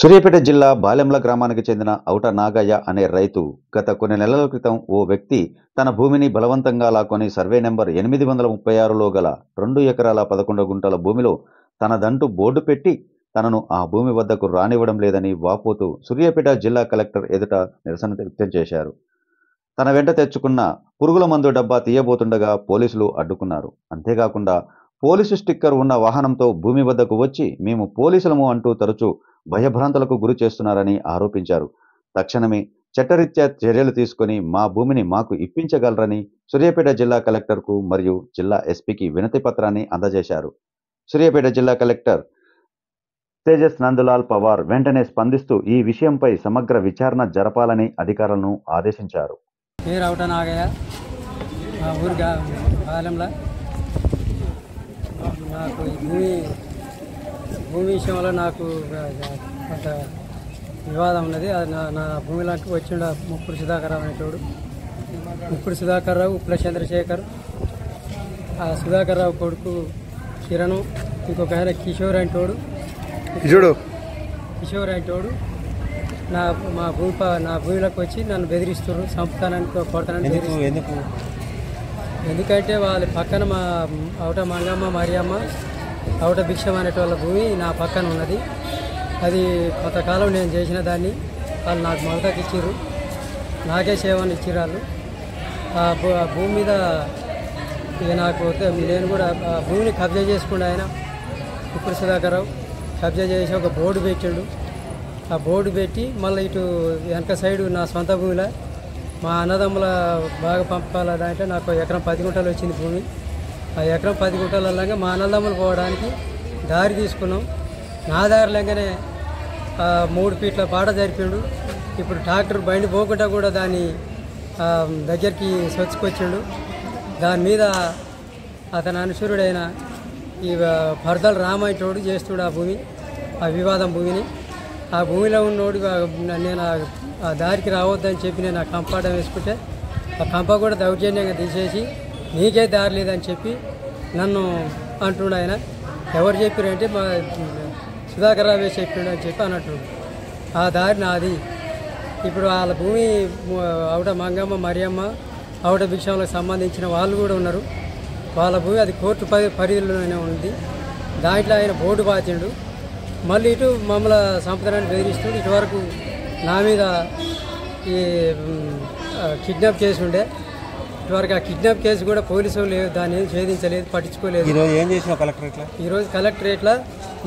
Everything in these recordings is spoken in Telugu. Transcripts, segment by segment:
సూర్యాపేట జిల్లా బాలెంల గ్రామానికి చెందిన ఔట నాగయ్య అనే రైతు గత కొన్ని నెలల క్రితం ఓ వ్యక్తి తన భూమిని బలవంతంగా లాక్కొని సర్వే నెంబర్ 836లో గల 2 ఎకరాల 11 గుంటల భూమిలో తనదంటూ బోర్డు పెట్టి తనను ఆ భూమి వద్దకు రానివ్వడం లేదని వాపోతూ సూర్యాపేట జిల్లా కలెక్టర్ ఎదుట నిరసన వ్యక్తం చేశారు. తన వెంట తెచ్చుకున్న పురుగుల మందు డబ్బా తీయబోతుండగా పోలీసులు అడ్డుకున్నారు. అంతేకాకుండా పోలీసు స్టిక్కర్ ఉన్న వాహనంతో భూమి వద్దకు వచ్చి మేము పోలీసులము అంటూ తరచూ భయభ్రాంతులకు గురి చేస్తున్నారని ఆరోపించారు. తక్షణమే చట్టరీత్యా చర్యలు తీసుకొని మా భూమిని మాకు ఇప్పించగలరని సూర్యాపేట జిల్లా కలెక్టర్కు మరియు జిల్లా ఎస్పీకి వినతి పత్రాన్ని అందజేశారు. సూర్యాపేట జిల్లా కలెక్టర్ తేజస్ నందులాల్ పవార్ వెంటనే స్పందిస్తూ ఈ విషయంపై సమగ్ర విచారణ జరపాలని అధికారులను ఆదేశించారు. పేరు ఔట నాగయ్య, మా ఊరు బాలెంల. నాకు భూమి విషయంలో నాకు కొంత వివాదం ఉన్నది. అది నా భూమిలోకి వచ్చిండ ముప్పుడు సుధాకర్రావు అనేటోడు. ముప్పుడు సుధాకర్రావు, ఉప్పుల చంద్రశేఖర్, ఆ సుధాకర్రావు కొడుకు కిరణ్, ఇంకొక ఆయన కిషోర్ అంటోడు. నా భూమిలోకి వచ్చి నన్ను బెదిరిస్తున్నారు, చంపుతానని కొడతానని బెదిరిస్తున్నారు. ఎందుకంటే వాళ్ళ పక్కన మా ఔట మంగమ్మ, మరియమ్మ, ఔట భిక్షం అనేటోళ్ళ భూమి నా పక్కన ఉన్నది. అది కొంతకాలం నేను చేసిన దాన్ని వాళ్ళు నాకు మొదటకి ఇచ్చిర్రు, నాకే సేవని ఇచ్చిర్రు వాళ్ళు. ఆ భూమి మీద ఇక నాకు నేను కూడా ఆ భూమిని కబ్జా చేసుకుండా ఆయన ఉప్పుడు సుధాకర్రావు కబ్జా చేసి ఒక బోర్డు పెట్టిండు. ఆ బోర్డు పెట్టి మళ్ళీ ఇటు వెనక సైడు నా సొంత భూమిలో మా అన్నదమ్ముల బాగా పంపాల దాంట్లో నాకు ఎకరం 10 గుంటలు వచ్చింది భూమి. ఆ ఎకరం 10 గుంటలలాగా మా అన్నదమ్ములు పోవడానికి దారి తీసుకున్నాం. నా దారిలాగానే 3 ఫీట్ల పాట జరిపిండు. ఇప్పుడు ట్రాక్టర్ బండి పోకుండా కూడా దాన్ని దగ్గరికి స్వచ్చుకొచ్చిండు. దాని మీద అతని అనుసరుడైన ఈ పర్దల రామయ్యతోడు చేస్తుడు ఆ భూమి, ఆ వివాదం భూమిని. ఆ భూమిలో ఉన్నోడు నేను ఆ దారికి రావద్దని చెప్పి నేను ఆ కంపాటం వేసుకుంటే ఆ కంప కూడా దౌర్జన్యంగా తీసేసి నీకే దారి లేదని చెప్పి నన్ను అంటుండు. ఆయన ఎవరు చెప్పారంటే మా సుధాకర్రావే చెప్పిండు అని చెప్పి అన్నట్టు. ఆ దారి నాది. ఇప్పుడు వాళ్ళ భూమి ఔట మంగమ్మ, మరియమ్మ, ఔట భిక్షంలకు సంబంధించిన వాళ్ళు కూడా ఉన్నారు. వాళ్ళ భూమి అది కోర్టు పరిధిలోనే ఉంది. దాంట్లో ఆయన బోర్డు పాతిండు. మళ్ళీ ఇటు మమ్మల్ని సంపదనాన్ని బెదిరిస్తూ ఇటువరకు నా మీద ఈ కిడ్నాప్ కేసు ఉండే. ఇటువరకు ఆ కిడ్నాప్ కేసు కూడా పోలీసులు దాన్ని ఏం ఛేదించలేదు, పట్టించుకోలేదు. ఈరోజు కలెక్టరేట్లో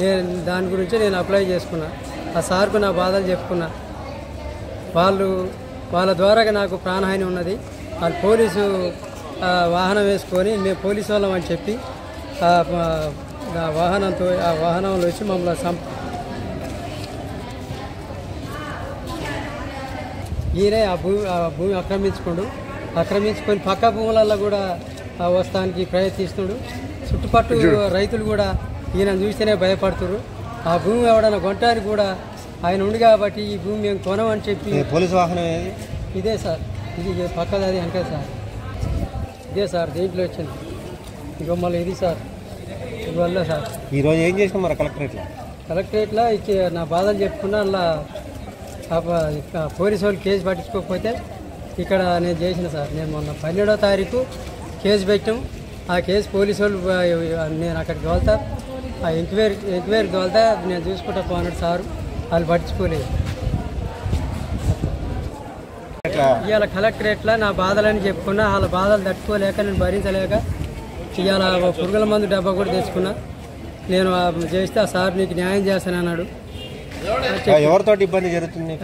నేను దాని గురించి నేను అప్లై చేసుకున్నా. ఆ సార్కు నా బాధలు చెప్పుకున్నా. వాళ్ళ ద్వారా నాకు ప్రాణహాని ఉన్నది. వాళ్ళు పోలీసు వాహనం వేసుకొని మేము పోలీసు వాళ్ళం అని చెప్పి ఆ వాహనంలో వచ్చి మమ్మల్ని ఈయనే ఆ భూమి ఆక్రమించుకొని పక్క భూములలో కూడా వస్తానికి ప్రయత్నిస్తున్నాడు. చుట్టుపక్కల రైతులు కూడా ఈయన చూస్తేనే భయపడుతున్నారు. ఆ భూమి ఎవడన్నా కొనడానికి కూడా ఆయన ఉంది కాబట్టి ఈ భూమి మేము కొనమని చెప్పి. పోలీసు వాహనం ఇదే సార్, ఇది పక్కది, అది వెనక సార్, ఇదే సార్ దీంట్లో వచ్చింది. ఇక మళ్ళీ ఇది సార్ ఇవల్ల సార్. ఈరోజు ఏం చేసినా మరి కలెక్టరేట్లో ఇచ్చి నా బాధలు చెప్పుకున్నా. అలా పోలీసు వాళ్ళు కేసు పట్టించుకోకపోతే ఇక్కడ నేను చేసిన సార్. నేను మొన్న 12వ తారీఖు కేసు పెట్టాం. ఆ కేసు పోలీసు వాళ్ళు నేను అక్కడికి వెళ్తా, ఆ ఎంక్వైరీకి వెళ్తా, నేను చూసుకుంటా పోనట్టు సారు వాళ్ళు పట్టించుకోలేదు. ఇవాళ కలెక్టరేట్లో నా బాధలని చెప్పుకున్నా. వాళ్ళ బాధలు తట్టుకోలేక నేను భరించలేక ఇవాళ పురుగుల మందు డబ్బా కూడా తెచ్చుకున్నా. నేను చేస్తే ఆ సార్ నీకు న్యాయం చేస్తానన్నాడు. ఎవరితో ఇబ్బంది జరుగుతుంది?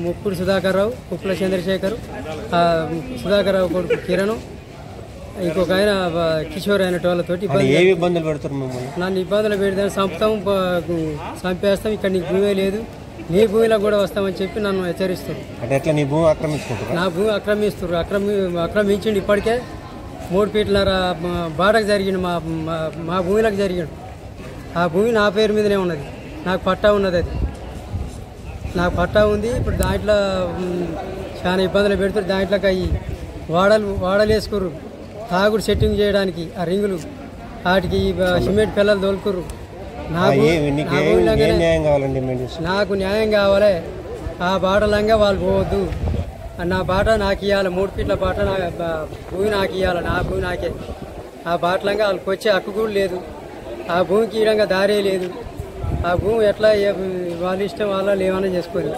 ముప్పుడు సుధాకర్రావు, ఉప్పుల చంద్రశేఖర్, సుధాకర్రావు కొడుకు కిరణ్, ఇంకొక ఆయన కిషోర్ అయినటోళ్ళతో ఇబ్బందులు పెడతారు. నన్ను ఇబ్బందులు పెడతాను, చంపేస్తాం, ఇక్కడ నీకు భూమే లేదు, నీ భూమిలో కూడా వస్తామని చెప్పి నన్ను హెచ్చరిస్తారు. నా భూమి ఆక్రమించిండు. ఇప్పటికే 3 ఫీట్ల బాటకు జరిగిండు, మా భూమిలోకి జరిగిండు. ఆ భూమి నా పేరు మీదనే ఉన్నది, నాకు పట్టా ఉన్నది. అది నాకు పట్టా ఉంది. ఇప్పుడు దాంట్లో చాలా ఇబ్బందులు పెడుతున్నారు. దాంట్లోకి అవి వాడలు వేసుకుర్రు, తాగుడు సెట్టింగ్ చేయడానికి ఆ రింగులు, వాటికి సిమెంట్ పిల్లలు తోలుకుర్రు. న్యాయం కావాలండి? నాకు న్యాయం కావాలి. ఆ బాటలంగా వాళ్ళు పోవద్దు. నా బాట నాకు ఇవ్వాలి. 3 ఫీట్ల బాట భూమి నాకు ఇవ్వాలి. నా భూమి నాకే. ఆ బాటలంగా వాళ్ళకి వచ్చే హక్కు కూడా లేదు. ఆ భూమికి ఇవ్వడంగా దారే లేదు. ఆ భూమి ఎట్లా వాళ్ళ ఇష్టం వాళ్ళ ఏమైనా చేసుకోరు.